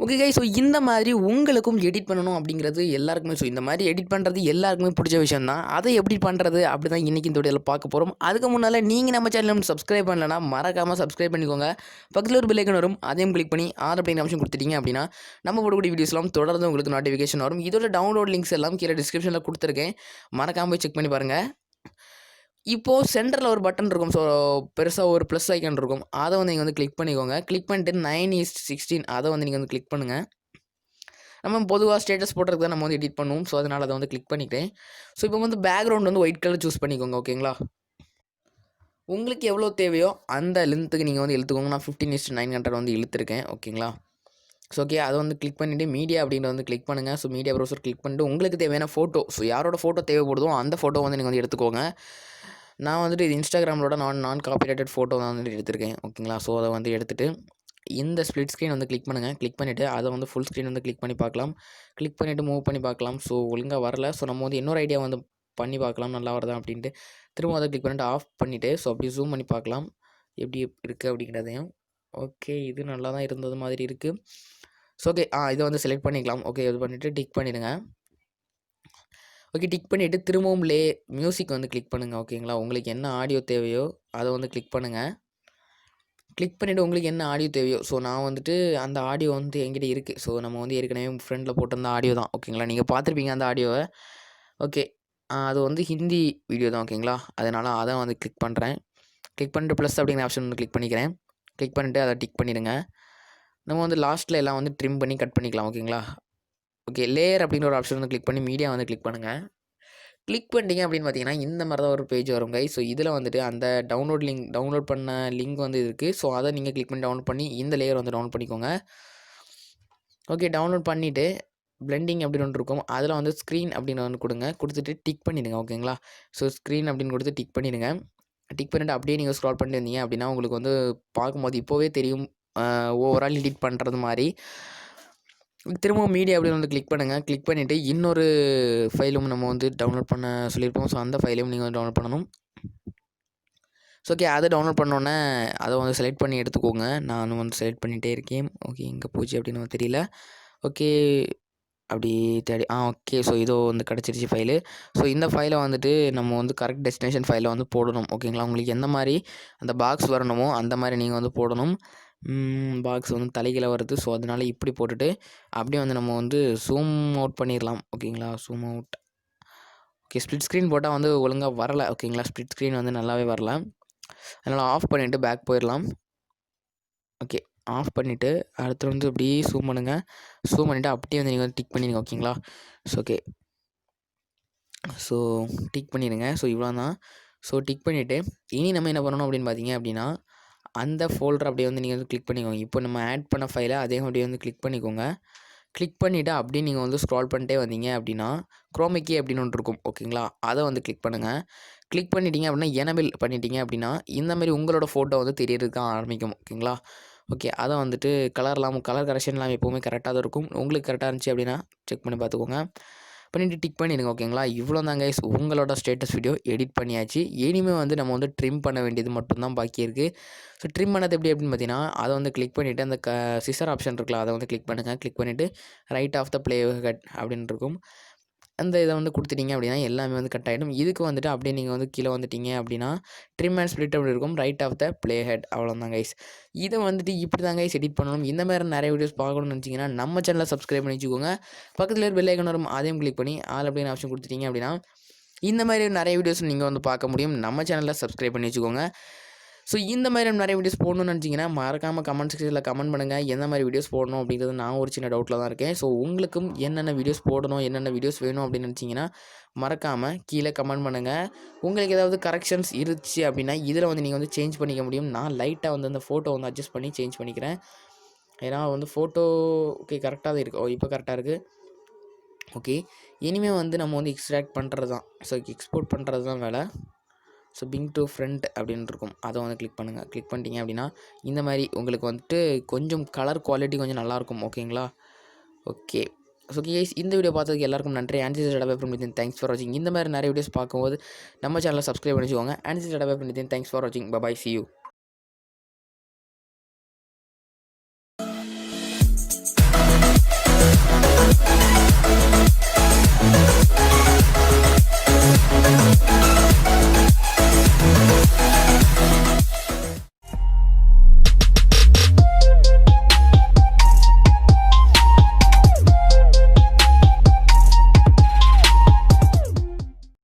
Okay guys, so இந்த மாதிரி உங்களுக்கும் எடிட் பண்ணணும் அப்படிங்கிறது எல்லாருக்குமே, ஸோ இந்த மாதிரி எடிட் பண்ணுறது எல்லாருக்குமே பிடிச்ச விஷயம் தான். அதை எப்படி பண்ணுறது அப்படி தான் இன்றைக்கி இந்த வீடியோவில் பார்க்க போகிறோம். அதுக்கு முன்னால் நீங்கள் நம்ம சேனல் சப்ஸ்கிரைப் பண்ணலன்னா மறக்காமல் சப்ஸ்கிரைப் பண்ணிக்கோங்க. பக்கத்தில் ஒரு பெல் ஐக்கான் வரும், அதையும் கிளிக் பண்ணி ஆல் அப்படிங்கிற ஆப்ஷன் கொடுத்துட்டீங்க அப்படின்னா நம்ம போடக்கூடிய வீடியோஸ்லாம் தொடர்ந்து உங்களுக்கு நோட்டிஃபிகேஷன் வரும். இதோட டவுன்லோட் லிங்க்ஸ் எல்லாம் கீழே டிஸ்கிரிப்ஷனில் கொடுத்துருக்கேன், மறக்காமல் போய் செக் பண்ணி பாருங்கள். இப்போது சென்டரில் ஒரு பட்டன் இருக்கும், ஸோ பெருசாக ஒரு ப்ளஸ் ஐக்கான் இருக்கும், அதை வந்து நீங்கள் வந்து கிளிக் பண்ணிக்கோங்க. கிளிக் பண்ணிட்டு 9:16 அதை வந்து நீங்கள் வந்து கிளிக் பண்ணுங்கள். நம்ம பொதுவாக ஸ்டேட்டஸ் போட்டுறதுக்கு தான் நம்ம வந்து எடிட் பண்ணுவோம், ஸோ அதனால் அதை வந்து கிளிக் பண்ணிக்கிறேன். ஸோ இப்போ வந்து பேக்ரவுண்ட் வந்து ஒயிட் கலர் சூஸ் பண்ணிக்கோங்க. ஓகேங்களா, உங்களுக்கு எவ்வளோ தேவையோ அந்த லென்த்துக்கு நீங்கள் வந்து இழுத்துக்கோங்க. நான் 15:900 வந்து இழுத்துருக்கேன். ஓகேங்களா, ஸோ ஓகே, அதை வந்து கிளிக் பண்ணிவிட்டு மீடியா அப்படின்ற வந்து கிளிக் பண்ணுங்கள். ஸோ மீடியா ப்ரௌசர் கிளிக் பண்ணிட்டு உங்களுக்கு தேவையான ஃபோட்டோ, ஸோ யாரோட ஃபோட்டோ தேவைப்படுதோ அந்த ஃபோட்டோ வந்து நீங்கள் வந்து எடுத்துக்கோங்க. நான் வந்துட்டு இது இன்ஸ்டாகிராமோட நான் காப்பிரைட்டட் ஃபோட்டோ தான் வந்துட்டு எடுத்திருக்கேன். ஓகேங்களா, ஸோ அதை வந்து எடுத்துகிட்டு இந்த ஸ்ப்ளிட் ஸ்க்ரீன் வந்து கிளிக் பண்ணுங்கள். கிளிக் பண்ணிவிட்டு அதை வந்து ஃபுல் ஸ்க்ரீன் வந்து கிளிக் பண்ணி பார்க்கலாம். கிளிக் பண்ணிவிட்டு மூவ் பண்ணி பார்க்கலாம். ஸோ ஒழுங்காக வரல, ஸோ நம்ம வந்து இன்னொரு ஐடியா வந்து பண்ணி பார்க்கலாம் நல்லா வருதா அப்படின்ட்டு. திரும்ப அதை கிளிக் பண்ணிவிட்டு ஆஃப் பண்ணிவிட்டு ஸோ அப்படி ஜூம் பண்ணி பார்க்கலாம் எப்படி இருக்குது அப்படிங்கிறதையும். ஓகே, இது நல்லா தான் இருந்தது மாதிரி இருக்குது. ஸோ ஓகே, இதை வந்து செலக்ட் பண்ணிக்கலாம். ஓகே, இது பண்ணிவிட்டு டிக் பண்ணிவிடுங்க. ஓகே, டிக் பண்ணிவிட்டு திரும்பவும் மியூசிக் வந்து கிளிக் பண்ணுங்கள். ஓகேங்களா, உங்களுக்கு என்ன ஆடியோ தேவையோ அதை வந்து கிளிக் பண்ணுங்கள். கிளிக் பண்ணிவிட்டு உங்களுக்கு என்ன ஆடியோ தேவையோ, ஸோ நான் வந்துட்டு அந்த ஆடியோ வந்து என்கிட்ட இருக்குது. ஸோ நம்ம வந்து ஏற்கனவே ஃப்ரெண்டில் போட்டிருந்த ஆடியோ தான். ஓகேங்களா, நீங்கள் பார்த்துருப்பீங்க அந்த ஆடியோவை. ஓகே, அது வந்து ஹிந்தி வீடியோ தான். ஓகேங்களா, அதனால் அதை வந்து கிளிக் பண்ணுறேன். கிளிக் பண்ணிட்டு ப்ளஸ் அப்படிங்கிற ஆப்ஷன் வந்து கிளிக் பண்ணிக்கிறேன். கிளிக் பண்ணிவிட்டு அதை டிக் பண்ணிடுங்க. நம்ம வந்து லாஸ்ட்டில் எல்லாம் வந்து ட்ரிம் பண்ணி கட் பண்ணிக்கலாம். ஓகேங்களா, ஓகே, லேயர் அப்படிங்கிற ஒரு ஆப்ஷன் வந்து கிளிக் பண்ணி மீடியா வந்து கிளிக் பண்ணுங்கள். கிளிக் பண்ணிட்டீங்க அப்படின்னு பார்த்தீங்கன்னா இந்த மாதிரி தான் ஒரு பேஜ் வரும் கைஸ். ஸோ இதில் வந்துட்டு அந்த டவுன்லோட் பண்ண லிங்க் வந்து இருக்குது. ஸோ அதை நீங்கள் கிளிக் பண்ணி டவுன்லோட் பண்ணி இந்த லேயர் வந்து டவுன்லோட் பண்ணிக்கோங்க. ஓகே, டவுன்லோட் பண்ணிவிட்டு பிளெண்டிங் அப்படின்னு ஒன்று இருக்கும், அதில் வந்து ஸ்க்ரீன் அப்படின்னு வந்து கொடுத்துட்டு டிக் பண்ணிவிடுங்க. ஓகேங்களா, ஸோ ஸ்க்ரீன் அப்படின்னு கொடுத்து டிக் பண்ணிவிடுங்க. டிக் பண்ணிவிட்டு அப்படியே நீங்கள் ஸ்க்ரால் பண்ணிட்டு இருந்தீங்க அப்படின்னா உங்களுக்கு வந்து பார்க்கும்போது இப்போவே தெரியும் ஓவரால் எடிட் பண்ணுறது மாதிரி. திரும்பவும் மீடியா அப்படின்னு வந்து கிளிக் பண்ணுங்கள். கிளிக் பண்ணிவிட்டு இன்னொரு ஃபைலும் நம்ம வந்து டவுன்லோட் பண்ண சொல்லியிருப்போம், ஸோ அந்த ஃபைலையும் நீங்கள் வந்து டவுன்லோட் பண்ணணும். ஸோ ஓகே, அதை டவுன்லோட் பண்ணோன்னே அதை வந்து செலக்ட் பண்ணி எடுத்துக்கோங்க. நானும் வந்து செலக்ட் பண்ணிகிட்டே இருக்கேன். ஓகே, எங்கே போச்சு அப்படின்னு தெரியல. ஓகே, அப்படி தேடி ஓகே, ஸோ இதோ வந்து கிடச்சிருச்சு ஃபைலு. ஸோ இந்த ஃபைலை வந்துட்டு நம்ம வந்து கரெக்ட் டெஸ்டினேஷன் ஃபைலை வந்து போடணும். ஓகேங்களா, உங்களுக்கு எந்த மாதிரி அந்த பாக்ஸ் வரணுமோ அந்த மாதிரி நீங்கள் வந்து போடணும். பாக்ஸ் வந்து தலைகீழ வருது, ஸோ அதனால் இப்படி போட்டுட்டு அப்படியே வந்து நம்ம வந்து ஜூம் அவுட் பண்ணிடலாம். ஓகேங்களா, zoom out. Okay, split screen போட்டால் வந்து ஒழுங்காக வரலை. ஓகேங்களா, ஸ்ப்ளிட் ஸ்க்ரீன் வந்து நல்லாவே வரல, அதனால் ஆஃப் பண்ணிவிட்டு பேக் போயிடலாம். ஓகே, ஆஃப் பண்ணிவிட்டு அடுத்து வந்து அப்படியே ஜூம் பண்ணுங்கள். ஜூம் பண்ணிவிட்டு அப்படியே வந்து நீங்கள் வந்து டிக் பண்ணிடுங்க. ஓகேங்களா, ஸோ ஓகே, ஸோ டிக் பண்ணிடுங்க. ஸோ இவ்வளோ தான். ஸோ டிக் பண்ணிவிட்டு இனி நம்ம என்ன பண்ணணும் அப்படின்னு பார்த்தீங்க அப்படின்னா அந்த ஃபோல்டர் அப்படியே வந்து நீங்கள் வந்து கிளிக் பண்ணிக்கோங்க. இப்போ நம்ம ஆட் பண்ண ஃபைலை அதே அப்படியே வந்து கிளிக் பண்ணிக்கோங்க. கிளிக் பண்ணிவிட்டு அப்படியே நீங்கள் வந்து ஸ்க்ரால் பண்ணிட்டே வந்தீங்க அப்படின்னா குரோமிக்கி அப்படின்னு ஒன்று இருக்கும். ஓகேங்களா, அதை வந்து கிளிக் பண்ணுங்கள். கிளிக் பண்ணிட்டீங்க அப்படின்னா எனபிள் பண்ணிட்டீங்க அப்படின்னா இந்தமாதிரி உங்களோட ஃபோட்டோ வந்து தெரியறதுக்கு ஆரம்பிக்கும். ஓகேங்களா, ஓகே, அதை வந்துட்டு கலர் கரெக்ஷன்லாம் எப்போவுமே கரெக்டாக தான் இருக்கும். உங்களுக்கு கரெக்டாக இருந்துச்சு அப்படின்னா செக் பண்ணி பார்த்துக்கோங்க. பண்ணிவிட்டு டிக் பண்ணிடுங்க. ஓகேங்களா, இவ்வளோ தாங்க உங்களோட ஸ்டேட்டஸ் வீடியோ எடிட் பண்ணியாச்சு. இனிமேல் வந்து நம்ம வந்து ட்ரிம் பண்ண வேண்டியது மட்டும்தான் பாக்கி இருக்குது. ஸோ ட்ரிம் பண்ணது எப்படி அப்படின்னு பார்த்தீங்கன்னா அதை வந்து கிளிக் பண்ணிவிட்டு அந்த சிசர் ஆப்ஷன் இருக்குல்ல, அதை வந்து கிளிக் பண்ணுங்கள். கிளிக் பண்ணிவிட்டு right of the play head அப்படின்னு இருக்கும், அந்த இதை வந்து கொடுத்துட்டீங்க அப்படின்னா எல்லாமே வந்து கட் ஆகிடும். இதுக்கு வந்துட்டு அப்படியே நீங்கள் வந்து கீழே வந்துட்டீங்க அப்படின்னா ட்ரிம் அண்ட் ஸ்ப்ளிட் அப்படி இருக்கும், right of the play head. அவ்வளோதான் கைஸ். இதை வந்துட்டு இப்படி தான் கைஸ் எடிட் பண்ணணும். இந்த மாதிரி நிறைய வீடியோஸ் பார்க்கணும்னு நினச்சிங்கன்னா நம்ம சேனலை சப்ஸ்கிரைப் பண்ணி வச்சுக்கோங்க. பக்கத்தில் ஒரு பெல் ஐக்கான் வரும், அதையும் கிளிக் பண்ணி ஆல் அப்படின்னு ஆப்ஷன் கொடுத்துட்டீங்க அப்படின்னா இந்த மாதிரி நிறைய வீடியோஸ் நீங்கள் வந்து பார்க்க முடியும். நம்ம சேனலில் சப்ஸ்கிரைப் பண்ணி வச்சுக்கோங்க. ஸோ இந்த மாதிரி நிறைய வீடியோஸ் போடணும்னு நினச்சிங்கன்னா மறக்காமல் கமெண்ட் செக்ஷனில் கமெண்ட் பண்ணுங்கள். எந்த மாதிரி வீடியோஸ் போடணும் அப்படிங்கிறது நான் ஒரு சின்ன டவுட்டில் தான் இருக்கேன். ஸோ உங்களுக்கும் என்னென்ன வீடியோஸ் போடணும், என்னென்ன வீடியோஸ் வேணும் அப்படின்னு நினச்சிங்கன்னா மறக்காமல் கீழே கமெண்ட் பண்ணுங்கள். உங்களுக்கு ஏதாவது கரெக்ஷன்ஸ் இருந்துச்சு அப்படின்னா இதில் வந்து நீங்கள் வந்து சேஞ்ச் பண்ணிக்க முடியும். நான் லைட்டாக வந்து அந்த ஃபோட்டோ வந்து அட்ஜஸ்ட் பண்ணி சேஞ்ச் பண்ணிக்கிறேன். ஏன்னா வந்து ஃபோட்டோ ஓகே கரெக்டாக தான் இருக்குது. இப்போ கரெக்டாக இருக்குது. ஓகே, இனிமேல் வந்து நம்ம வந்து எக்ஸ்ட்ராக்ட் பண்ணுறது தான், ஸோ எக்ஸ்போர்ட் பண்ணுறது தான் வேலை. ஸோ பிங் டு ஃப்ரண்ட் அப்படின்னு இருக்கும், அதை வந்து கிளிக் பண்ணுங்கள். கிளிக் பண்ணிட்டீங்க அப்படின்னா இந்த மாதிரி உங்களுக்கு வந்துட்டு கொஞ்சம் கலர் குவாலிட்டி கொஞ்சம் நல்லாயிருக்கும். ஓகேங்களா, ஓகே. ஸோ கைஸ், இந்த வீடியோ பார்த்ததுக்கு எல்லாருக்கும் நன்றி. ஆன்சர் டடா பேப்பர் பண்ணித்தேன், தேங்க்ஸ் ஃபார் வாட்சிங். இந்த மாதிரி நிறைய வீடியோஸ் பார்க்கும்போது நம்ம சேனலை சப்ஸ்கிரைப் பண்ணிச்சுக்கோங்க. ஆன்சர் டடா பேப்பர் பண்ணித்தேன், தேங்க்ஸ் ஃபார் வாட்சிங். Bye, see you.